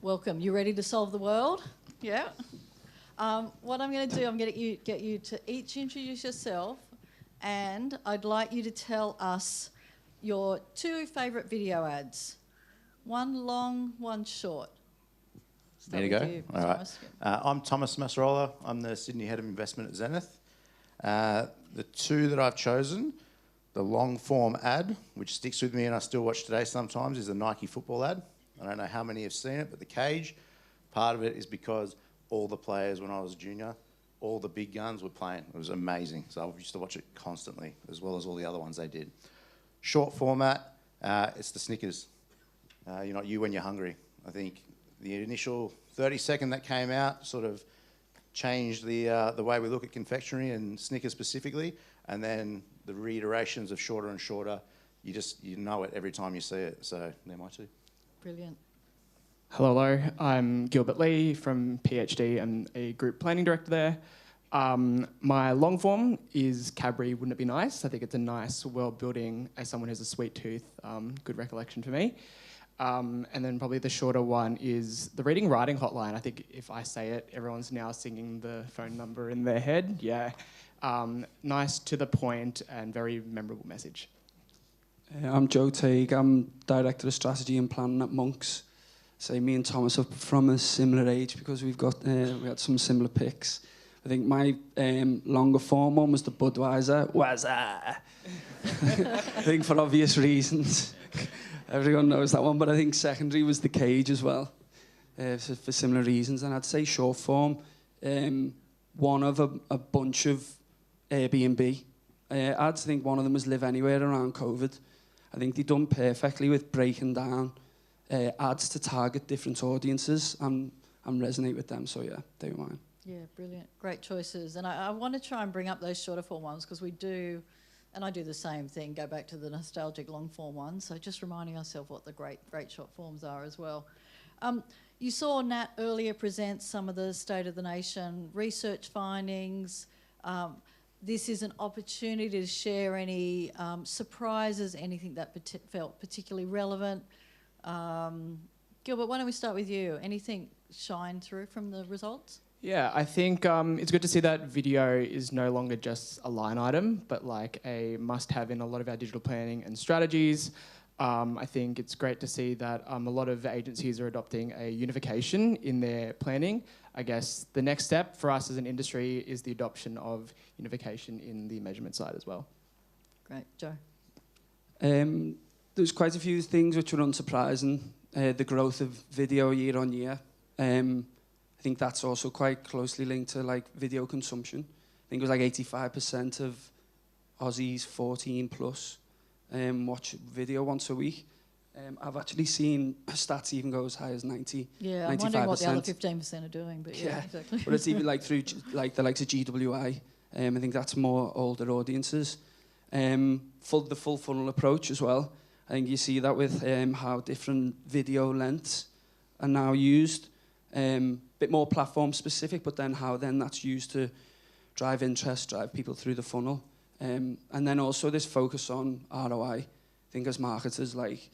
Welcome. You ready to solve the world? Yeah. What I'm going to do, I'm going to get you to each introduce yourself, and I'd like you to tell us your 2 favourite video ads. One long, one short. There you go. All right. I'm Thomas Macerola. I'm the Sydney Head of Investment at Zenith. The 2 that I've chosen, the long form ad, which sticks with me and I still watch today sometimes, is the Nike football ad. I don't know how many have seen it, but the cage, part of it is because all the players when I was a junior, all the big guns were playing. It was amazing. So I used to watch it constantly, as well as all the other ones they did. Short format, it's the Snickers. You're not you when you're hungry. I think the initial 30-second that came out sort of changed the way we look at confectionery and Snickers specifically, and then the reiterations of shorter and shorter, you know it every time you see it. So they're my 2. Brilliant. Hello, I'm Gilbert Lee from PhD. I'm a group planning director there. My long form is Cadbury, wouldn't it be nice? I think it's a nice world building as someone who's a sweet tooth. Good recollection for me. And then probably the shorter one is the reading writing hotline. I think if I say it, everyone's now singing the phone number in their head. Yeah. Nice, to the point, and very memorable message. I'm Joe Tague. I'm Director of Strategy and Planning at Monks. So me and Thomas are from a similar age because we had some similar picks. I think my longer form one was the Budweiser. Wazza! I think for obvious reasons. Everyone knows that one, but I think secondary was the cage as well, for similar reasons. And I'd say short form, one of a bunch of Airbnb ads. I think one of them was Live Anywhere around COVID. I think they've done perfectly with breaking down ads to target different audiences and resonate with them. So yeah, they were mine. Yeah, brilliant. Great choices. And I want to try and bring up those shorter form ones because we do, and I do the same thing, go back to the nostalgic long form ones. So just reminding ourselves what the great short forms are as well. You saw Nat earlier present some of the State of the Nation research findings. This is an opportunity to share any surprises, anything that felt particularly relevant. Gilbert, why don't we start with you? Anything shine through from the results? Yeah, I think it's good to see that video is no longer just a line item, but like a must-have in a lot of our digital planning and strategies. I think it's great to see that a lot of agencies are adopting a unification in their planning. I guess the next step for us as an industry is the adoption of unification in the measurement side as well. Great. Joe? There's quite a few things which were unsurprising. The growth of video year on year. I think that's also quite closely linked to like video consumption. I think it was like 85% of Aussies 14 plus watch video once a week. I've actually seen stats even go as high as 90, yeah, 95%. I'm wondering what the other 15% are doing, but yeah, exactly. But it's even like through like the likes of GWI. I think that's more older audiences. The full funnel approach as well. I think you see that with how different video lengths are now used. Bit more platform specific, but then how then that's used to drive interest, drive people through the funnel. And then also this focus on ROI. I think as marketers, like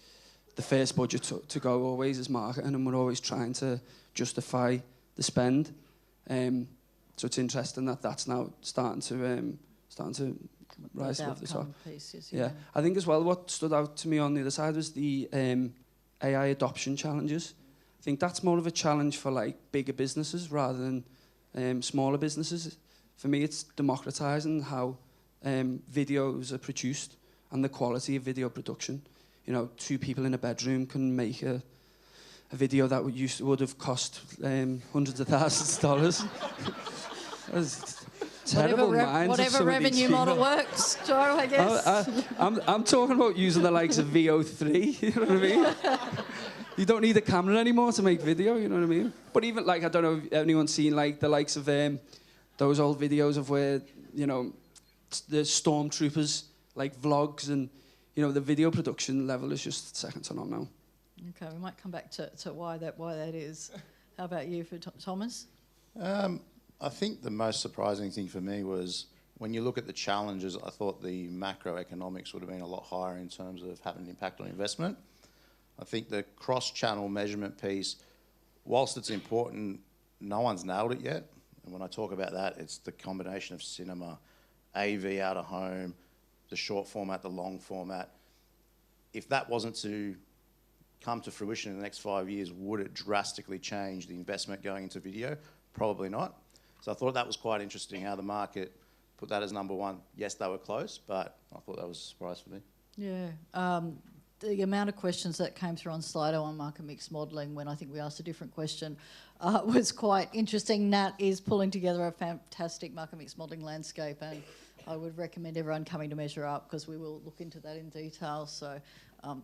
the first budget to go always is marketing, and we're always trying to justify the spend. So it's interesting that that's now starting to rise above the top. Pieces, yeah, I think as well what stood out to me on the other side was the AI adoption challenges. I think that's more of a challenge for like bigger businesses rather than smaller businesses. For me, it's democratizing how videos are produced and the quality of video production. You know, 2 people in a bedroom can make a video that would have cost hundreds of thousands of dollars. That's terrible whatever revenue model works, Joe, I guess. I'm talking about using the likes of VO3, you know what I mean? You don't need a camera anymore to make video, you know what I mean? But even, like, I don't know if anyone's seen, like, the likes of those old videos of where, you know, the stormtroopers, like, vlogs, and, you know, the video production level is just second to none now. Okay, we might come back to why that is. How about you, for Thomas? I think the most surprising thing for me was when you look at the challenges, I thought the macroeconomics would have been a lot higher in terms of having an impact on investment. I think the cross-channel measurement piece whilst it's important, no one's nailed it yet. And when I talk about that, it's the combination of cinema, AV out of home, the short format, the long format. If that wasn't to come to fruition in the next 5 years, would it drastically change the investment going into video? Probably not. So I thought that was quite interesting how the market put that as number one. Yes, they were close, but I thought that was a surprise for me. Yeah. The amount of questions that came through on Slido on market mix modelling when I think we asked a different question was quite interesting. Nat is pulling together a fantastic market mix modelling landscape, and I would recommend everyone coming to Measure Up because we will look into that in detail. So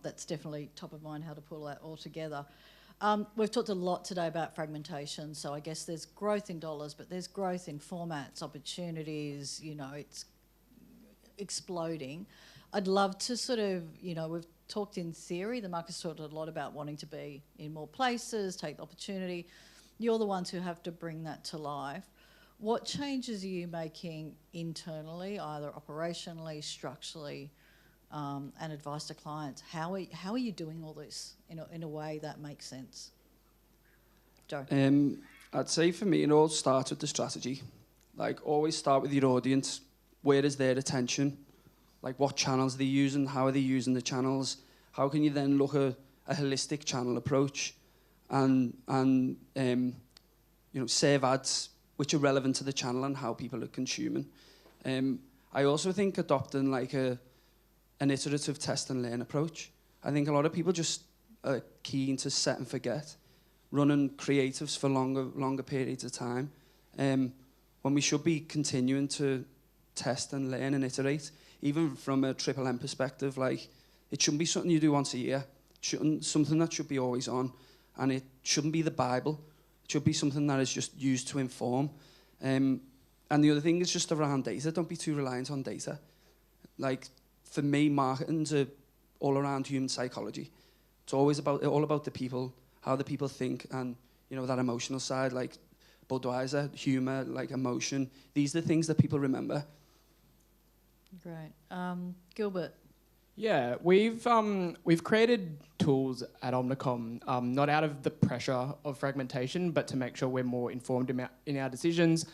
that's definitely top of mind how to pull that all together. We've talked a lot today about fragmentation, so I guess there's growth in dollars, but there's growth in formats, opportunities, it's exploding. I'd love to sort of, we've talked in theory, the market's talked a lot about wanting to be in more places, take the opportunity. You're the ones who have to bring that to life. What changes are you making internally, either operationally, structurally, and advice to clients? How are you doing all this in a way that makes sense? Joe? I'd say for me, it all starts with the strategy. Like, always start with your audience. Where is their attention? Like, what channels are they using? How are they using the channels? How can you then look at a holistic channel approach and serve ads which are relevant to the channel and how people are consuming? I also think adopting like an iterative test and learn approach. I think a lot of people just are keen to set and forget, running creatives for longer periods of time, when we should be continuing to test and learn and iterate. Even from a Triple M perspective, like, it shouldn't be something you do once a year. It shouldn't something that should be always on, and it shouldn't be the Bible. It should be something that is just used to inform. And the other thing is just around data. Don't be too reliant on data. Like, for me, marketing's all around human psychology. It's always all about the people, how the people think, and that emotional side, like Budweiser, humour, like emotion. These are the things that people remember. Great. Gilbert? Yeah, we've created tools at Omnicom, not out of the pressure of fragmentation, but to make sure we're more informed in our decisions,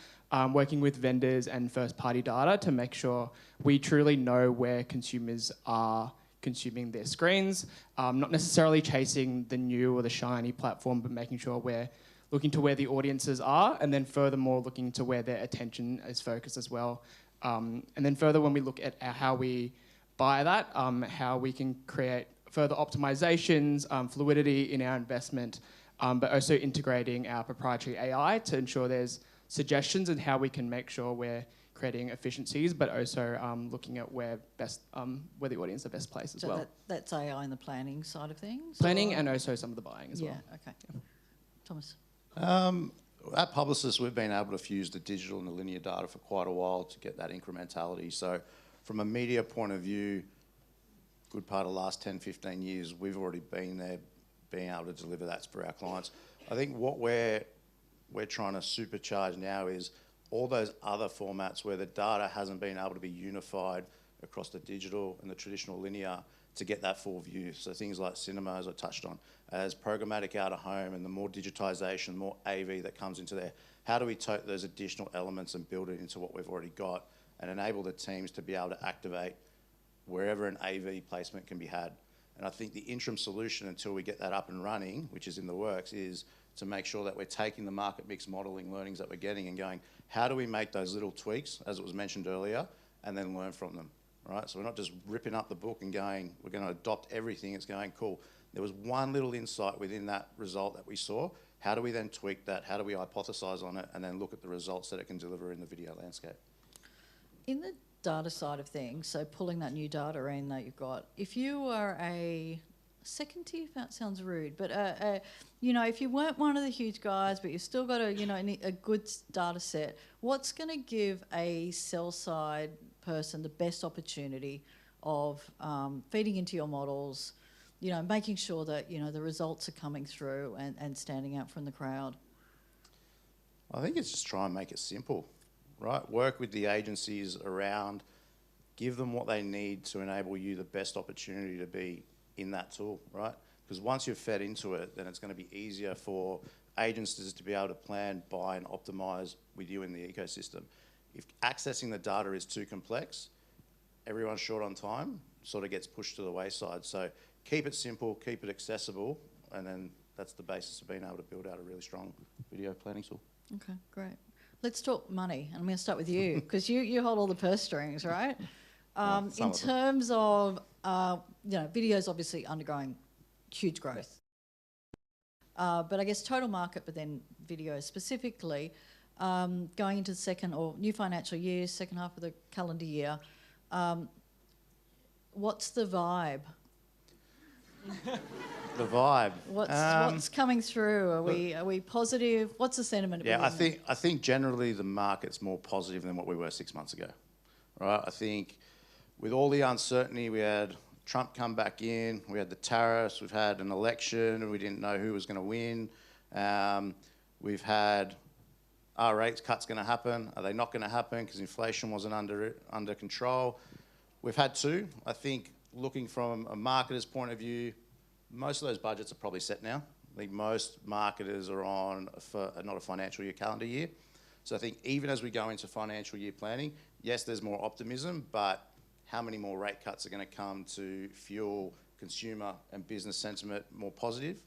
working with vendors and first-party data to make sure we truly know where consumers are consuming their screens, not necessarily chasing the new or the shiny platform, but making sure we're looking to where the audiences are, and then furthermore looking to where their attention is focused as well. And then further, when we look at how we buy that, how we can create further optimizations, fluidity in our investment, but also integrating our proprietary AI to ensure there's suggestions and how we can make sure we're creating efficiencies, but also looking at where the audience are best placed as well. That's AI in the planning side of things? Planning and also some of the buying as well. Yeah, okay. Yeah. Thomas? At Publicis, we've been able to fuse the digital and the linear data for quite a while to get that incrementality. So from a media point of view, good part of the last 10, 15 years, we've already been there, being able to deliver that for our clients. I think what we're trying to supercharge now is all those other formats where the data hasn't been able to be unified across the digital and the traditional linear to get that full view. So things like cinema, as I touched on, as programmatic out of home and the more digitisation, more AV that comes into there, how do we take those additional elements and build it into what we've already got and enable the teams to be able to activate wherever an AV placement can be had? And I think the interim solution until we get that up and running, which is in the works, is to make sure that we're taking the market mix modelling learnings that we're getting and going, how do we make those little tweaks, as it was mentioned earlier, and then learn from them, right? So we're not just ripping up the book and going, we're going to adopt everything. It's going, cool. There was one little insight within that result that we saw. How do we then tweak that? How do we hypothesize on it and then look at the results that it can deliver in the video landscape? In the data side of things, so pulling that new data in that you've got, if you are a second tier, that sounds rude, but if you weren't one of the huge guys, but you've still got a good data set, what's going to give a sell side person the best opportunity of feeding into your models, making sure that the results are coming through and standing out from the crowd? I think it's just try and make it simple, right? Work with the agencies around, give them what they need to enable you the best opportunity to be in that tool, right? Because once you've fed into it, then it's going to be easier for agencies to be able to plan, buy and optimize with you in the ecosystem. If accessing the data is too complex, everyone's short on time, sort of gets pushed to the wayside. So keep it simple, keep it accessible, and then that's the basis of being able to build out a really strong video planning tool. Okay, great. Let's talk money. I'm going to start with you because you hold all the purse strings, right? In terms of, video's obviously undergoing huge growth. But I guess total market, but then video specifically, going into the second or new financial year, second half of the calendar year, what's the vibe? The vibe. What's coming through? Are we positive? What's the sentiment? Yeah, I think generally the market's more positive than what we were 6 months ago, right? I think with all the uncertainty, we had Trump come back in, we had the tariffs, we've had an election, and we didn't know who was going to win. We've had, are rate cuts going to happen? Are they not going to happen because inflation wasn't under control? We've had two. I think looking from a marketer's point of view, most of those budgets are probably set now. I think most marketers are on not a financial year, calendar year. So I think even as we go into financial year planning, yes, there's more optimism, but how many more rate cuts are going to come to fuel consumer and business sentiment more positive?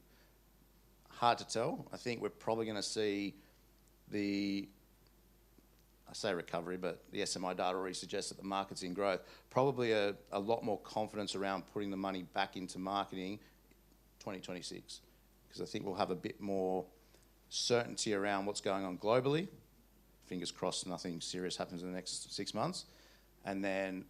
Hard to tell. I think we're probably going to see I say recovery, but the SMI data already suggests that the market's in growth. Probably a lot more confidence around putting the money back into marketing 2026, because I think we'll have a bit more certainty around what's going on globally. Fingers crossed nothing serious happens in the next 6 months. And then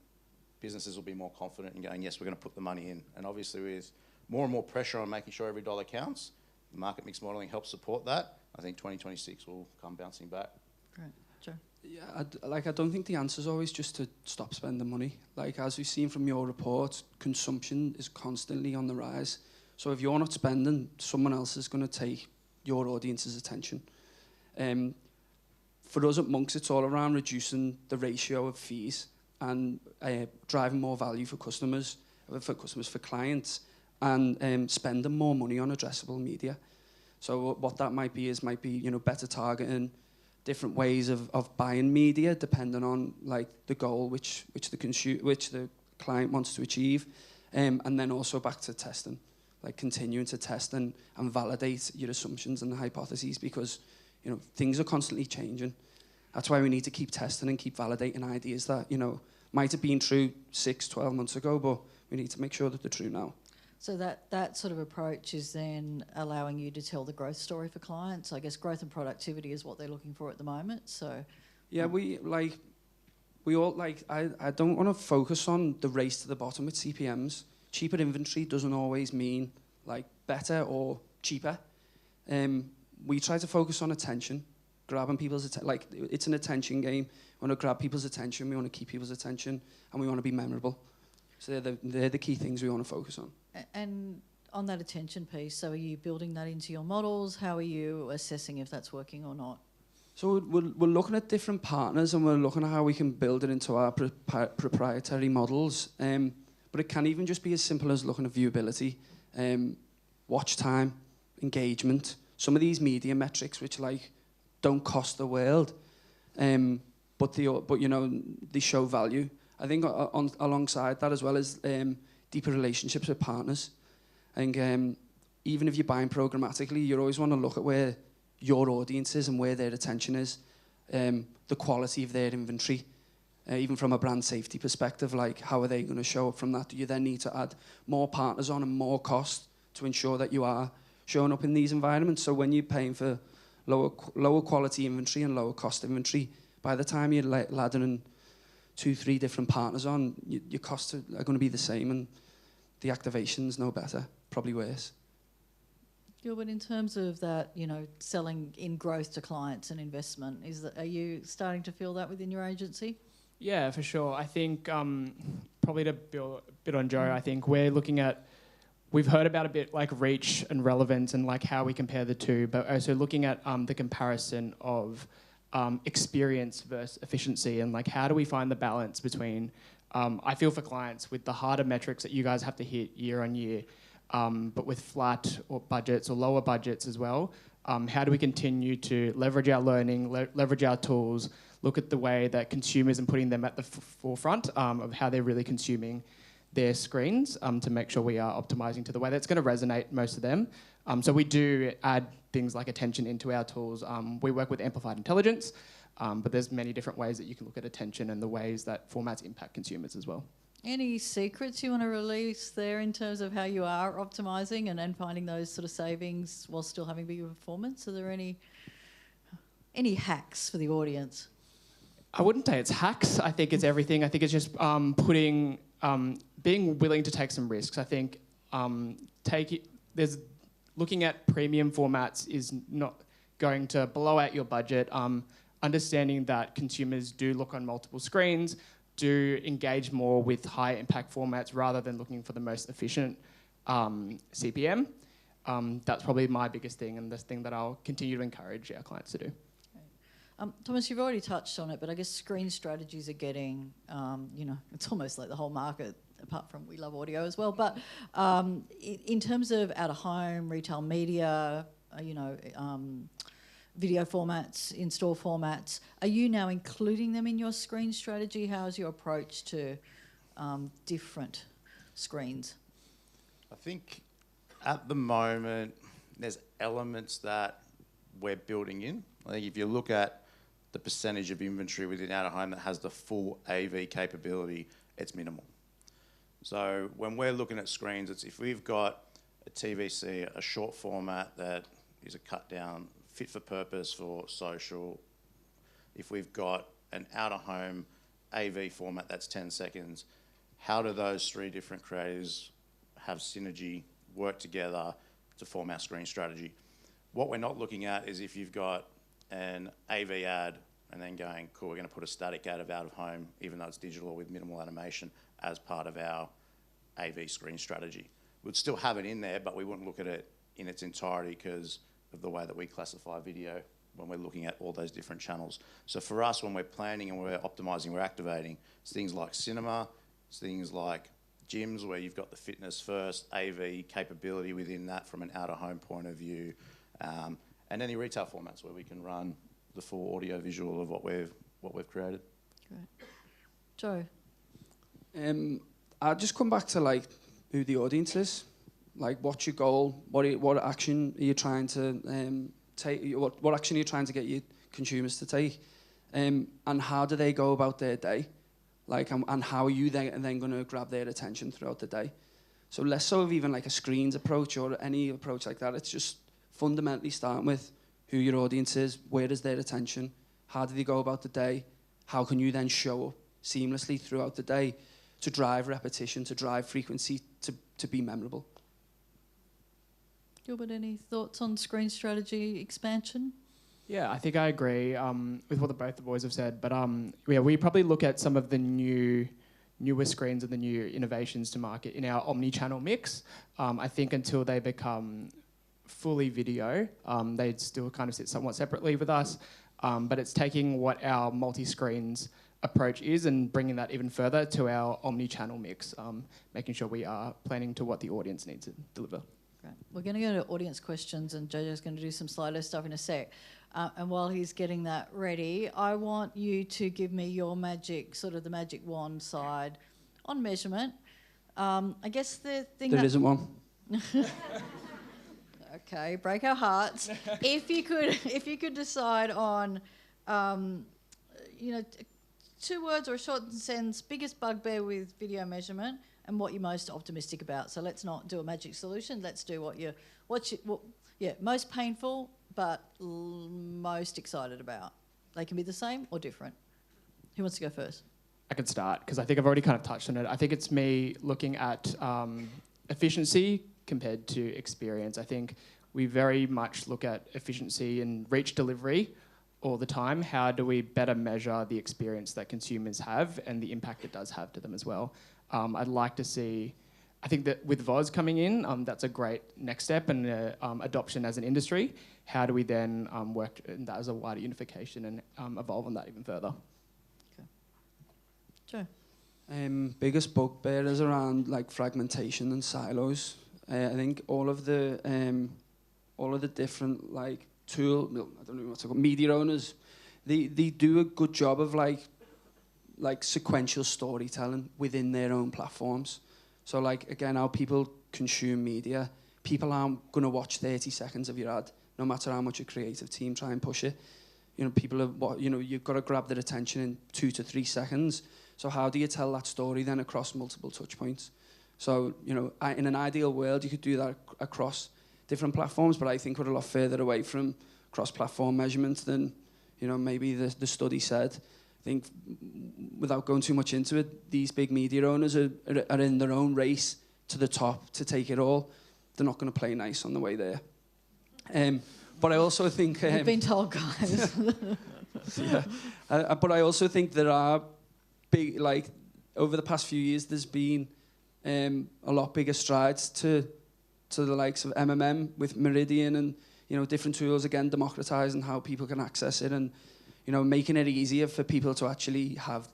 businesses will be more confident in going, yes, we're going to put the money in. And obviously with more and more pressure on making sure every dollar counts, the market mix modelling helps support that. I think 2026 will come bouncing back. Great. Joe? Yeah, I don't think the answer is always just to stop spending money. Like, as we've seen from your report, consumption is constantly on the rise. So if you're not spending, someone else is going to take your audience's attention. For us at Monks, it's all around reducing the ratio of fees and driving more value for clients, and spending more money on addressable media. So what that might be better targeting, different ways of buying media depending on like the goal which the client wants to achieve, and then also back to testing, like continuing to test and validate your assumptions and hypotheses, because things are constantly changing. That's why we need to keep testing and keep validating ideas that might have been true 6-12 months ago, but we need to make sure that they're true now. So that sort of approach is then allowing you to tell the growth story for clients. I guess growth and productivity is what they're looking for at the moment. So yeah, I don't want to focus on the race to the bottom with CPMs. Cheaper inventory doesn't always mean like better or cheaper. We try to focus on attention, grabbing people's attention. Like, it's an attention game. We want to grab people's attention, we want to keep people's attention, and we want to be memorable. So they're the key things we want to focus on. And on that attention piece, so are you building that into your models? How are you assessing if that's working or not? So we're looking at different partners, and we're looking at how we can build it into our proprietary models. But it can even just be as simple as looking at viewability, watch time, engagement. Some of these media metrics which don't cost the world, but they show value. I think alongside that as well as deeper relationships with partners. And even if you're buying programmatically, you always want to look at where your audience is and where their attention is, the quality of their inventory, even from a brand safety perspective, like how are they going to show up from that? Do you then need to add more partners on and more cost to ensure that you are showing up in these environments? So when you're paying for lower quality inventory and lower cost inventory, by the time you're laddering 2-3 different partners on, your costs are going to be the same, and the activation's no better, probably worse. Gilbert, in terms of that, selling in growth to clients and investment, are you starting to feel that within your agency? Yeah, for sure. I think probably to build a bit on Joe, I think we've heard about a bit like reach and relevance and like how we compare the two, but also looking at the comparison of experience versus efficiency, and like how do we find the balance between, I feel for clients with the harder metrics that you guys have to hit year on year, but with flat or budgets or lower budgets as well. How do we continue to leverage our learning, leverage our tools, look at the way that consumers and putting them at the forefront of how they're really consuming their screens to make sure we are optimizing to the way that's going to resonate most of them. So we do add things like attention into our tools. We work with amplified intelligence, but there's many different ways that you can look at attention and the ways that formats impact consumers as well. Any secrets you want to release there in terms of how you are optimising and finding those sort of savings while still having bigger performance? Are there any hacks for the audience? I wouldn't say it's hacks. I think it's everything. I think it's just being willing to take some risks. I think looking at premium formats is not going to blow out your budget. Understanding that consumers do look on multiple screens, do engage more with high impact formats rather than looking for the most efficient CPM. That's probably my biggest thing, and this thing that I'll continue to encourage our clients to do. Thomas, you've already touched on it, but I guess screen strategies are getting, it's almost like the whole market, apart from we love audio as well. But in terms of out-of-home, retail media, video formats, in-store formats, are you now including them in your screen strategy? How's your approach to different screens? I think at the moment there's elements that we're building in. I think if you look at the percentage of inventory within out-of-home that has the full AV capability, it's minimal. So when we're looking at screens, it's if we've got a TVC, a short format that is a cut down, fit for purpose for social, if we've got an out-of-home AV format that's 10 seconds, how do those three different creators have synergy, work together to form our screen strategy? What we're not looking at is if you've got an AV ad and then going, cool, we're going to put a static ad of out-of-home, even though it's digital or with minimal animation, as part of our AV screen strategy. We'd still have it in there, but we wouldn't look at it in its entirety because of the way that we classify video when we're looking at all those different channels. So for us, when we're planning and we're optimizing, we're activating, it's things like cinema, it's things like gyms where you've got the fitness first, AV capability within that from an out-of-home point of view, and any retail formats where we can run the full audio visual of what we've created. Great. Joe? I'll just come back to like who the audience is. Like, what's your goal? What action are you trying to take? What action are you trying to get your consumers to take? And how do they go about their day? Like, and how are you then going to grab their attention throughout the day? So less so of even like a screens approach or any approach like that. It's just fundamentally starting with who your audience is, where is their attention, how do they go about the day, how can you then show up seamlessly throughout the day to drive repetition, to drive frequency, to be memorable. Gilbert, any thoughts on screen strategy expansion? Yeah, I think I agree with what both the boys have said, but we probably look at some of the newer screens and the new innovations to market in our omni-channel mix. I think until they become fully video, they'd still kind of sit somewhat separately with us, but it's taking what our multi-screens approach is and bringing that even further to our omni-channel mix, making sure we are planning to what the audience needs to deliver. Great. We're going to go to audience questions and Jojo's going to do some Slido stuff in a sec. And while he's getting that ready, I want you to give me your magic, sort of the magic wand side on measurement. I guess the thing there isn't one. Okay, break our hearts. If you could decide on, 2 words or a short sentence, biggest bugbear with video measurement and what you're most optimistic about. So let's not do a magic solution. Let's do most painful but most excited about. They can be the same or different. Who wants to go first? I can start because I think I've already kind of touched on it. I think it's me looking at efficiency compared to experience. I think we very much look at efficiency and reach delivery all the time. How do we better measure the experience that consumers have and the impact it does have to them as well? I'd like to see, I think that with VOZ coming in, that's a great next step and adoption as an industry. How do we then work in that as a wider unification and evolve on that even further? Okay. Joe? Biggest bugbear is around like fragmentation and silos. I think all of the different like I don't know what to call media owners, they do a good job of like sequential storytelling within their own platforms. So like again, how people consume media, people aren't going to watch 30 seconds of your ad, no matter how much a creative team try and push it. You know, people are, you know, you've got to grab their attention in 2 to 3 seconds. So how do you tell that story then across multiple touch points? So, you know, in an ideal world, you could do that across different platforms, but I think we're a lot further away from cross-platform measurement than, you know, maybe the study said. I think, without going too much into it, these big media owners are in their own race to the top to take it all. They're not going to play nice on the way there. But I also think... You've been told, guys. Yeah. But I also think there are big, like, over the past few years, there's been a lot bigger strides to the likes of MMM with Meridian and, you know, different tools, again, democratizing how people can access it and, you know, making it easier for people to actually have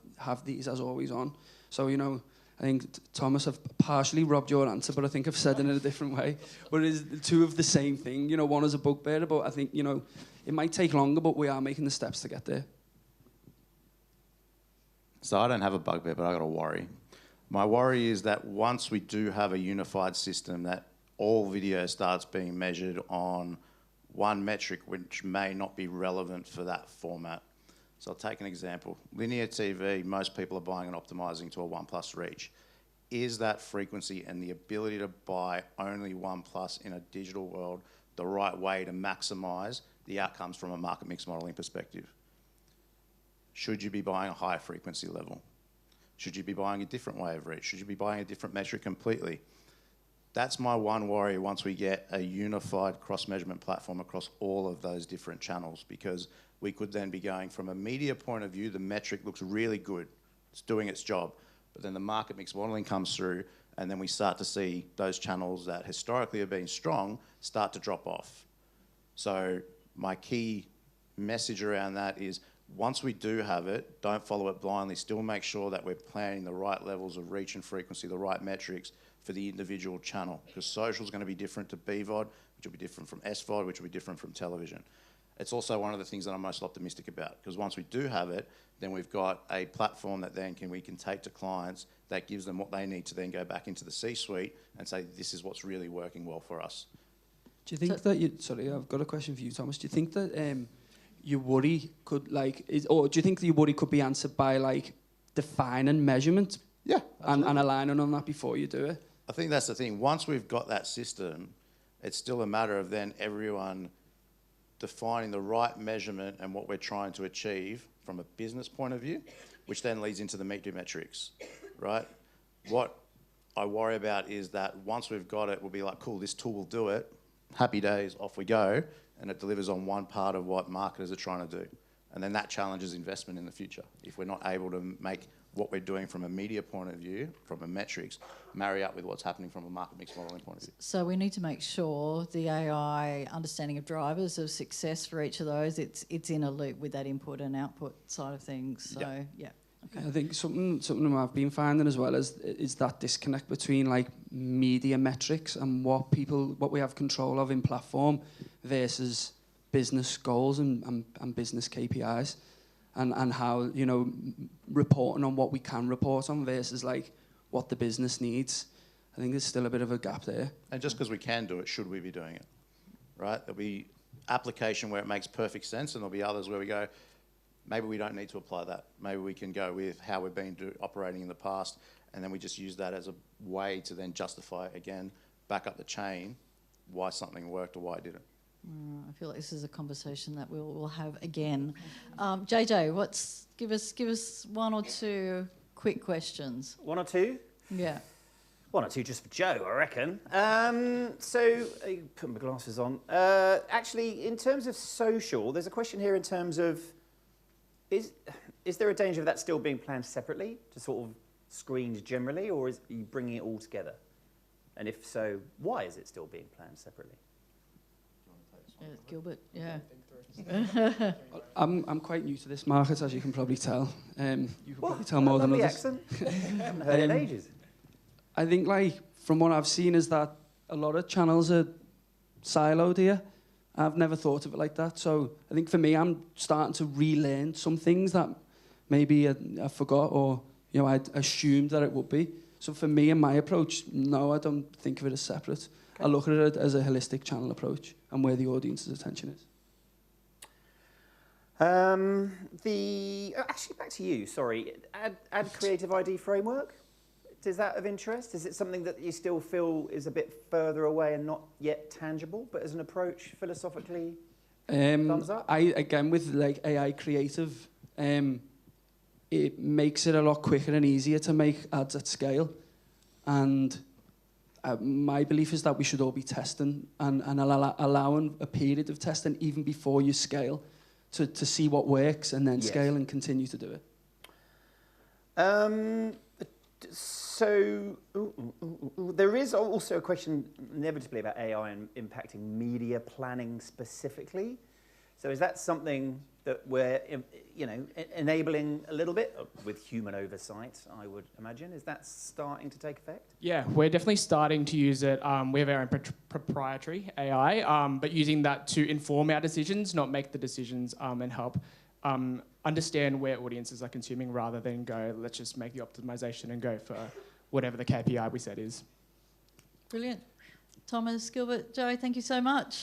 these as always on. So, you know, I think, Thomas, I've partially robbed your answer, but I think I've said it in a different way. But it is two of the same thing. You know, one is a bugbear, but I think, you know, it might take longer, but we are making the steps to get there. So I don't have a bugbear, but I got a worry. My worry is that once we do have a unified system, that all video starts being measured on one metric which may not be relevant for that format. So I'll take an example. Linear TV, most people are buying and optimizing to a 1+ reach. Is that frequency and the ability to buy only 1+ in a digital world the right way to maximize the outcomes from a market mix modeling perspective? Should you be buying a higher frequency level? Should you be buying a different way of reach? Should you be buying a different metric completely? That's my one worry once we get a unified cross-measurement platform across all of those different channels, because we could then be going from a media point of view, the metric looks really good, it's doing its job, but then the market mix modeling comes through and then we start to see those channels that historically have been strong start to drop off. So my key message around that is, once we do have it, don't follow it blindly, still make sure that we're planning the right levels of reach and frequency, the right metrics for the individual channel, because social is going to be different to BVOD, which will be different from SVOD, which will be different from television. It's also one of the things that I'm most optimistic about, because once we do have it, then we've got a platform that then we can take to clients that gives them what they need to then go back into the C-suite and say, this is what's really working well for us. Do you think that sorry, I've got a question for you, Thomas. Do you think that your worry could or do you think that your worry could be answered by like defining measurement? Yeah, and aligning on that before you do it? I think that's the thing. Once we've got that system, it's still a matter of then everyone defining the right measurement and what we're trying to achieve from a business point of view, which then leads into the media metrics, right? What I worry about is that once we've got it, we'll be like, cool, this tool will do it. Happy days, off we go. And it delivers on one part of what marketers are trying to do. And then that challenges investment in the future. If we're not able to make what we're doing from a media point of view, from a metrics, marry up with what's happening from a market mix modeling point of view. So we need to make sure the AI understanding of drivers of success for each of those, it's in a loop with that input and output side of things. So, yeah. Okay. I think something I've been finding as well is that disconnect between like media metrics and what we have control of in platform versus business goals and business KPIs, and how, you know, reporting on what we can report on versus like what the business needs. I think there's still a bit of a gap there. And just because we can do it, should we be doing it? Right? There'll be application where it makes perfect sense, and there'll be others where we go, maybe we don't need to apply that. Maybe we can go with how we've been operating in the past, and then we just use that as a way to then justify, again, back up the chain, why something worked or why it didn't. I feel like this is a conversation that we'll have again. JJ, give us one or two quick questions. One or two? Yeah. One or two just for Joe, I reckon. So, put my glasses on. Actually, in terms of social, there's a question here in terms of, is there a danger of that still being planned separately, to sort of screened generally, or are you bringing it all together? And if so, why is it still being planned separately? Gilbert, yeah. I'm quite new to this market, as you can probably tell. You can probably tell more than others. Accent. I haven't heard it in ages. I think, like, from what I've seen, is that a lot of channels are siloed here. I've never thought of it like that. So I think for me, I'm starting to relearn some things that maybe I forgot or I'd assumed that it would be. So for me and my approach, no, I don't think of it as separate. Okay. I look at it as a holistic channel approach and where the audience's attention is. Actually, back to you. Sorry, add creative ID framework. Is that of interest? Is it something that you still feel is a bit further away and not yet tangible, but as an approach philosophically, thumbs up? Again, with like AI creative, it makes it a lot quicker and easier to make ads at scale. And my belief is that we should all be testing and allowing a period of testing even before you scale to see what works and then scale and continue to do it. So there is also a question inevitably about AI and impacting media planning specifically. So is that something that we're enabling a little bit with human oversight, I would imagine? Is that starting to take effect? Yeah, we're definitely starting to use it. We have our own proprietary AI, but using that to inform our decisions, not make the decisions, and help understand where audiences are consuming rather than go, let's just make the optimization and go for whatever the KPI we set is. Brilliant. Thomas, Gilbert, Joe, thank you so much.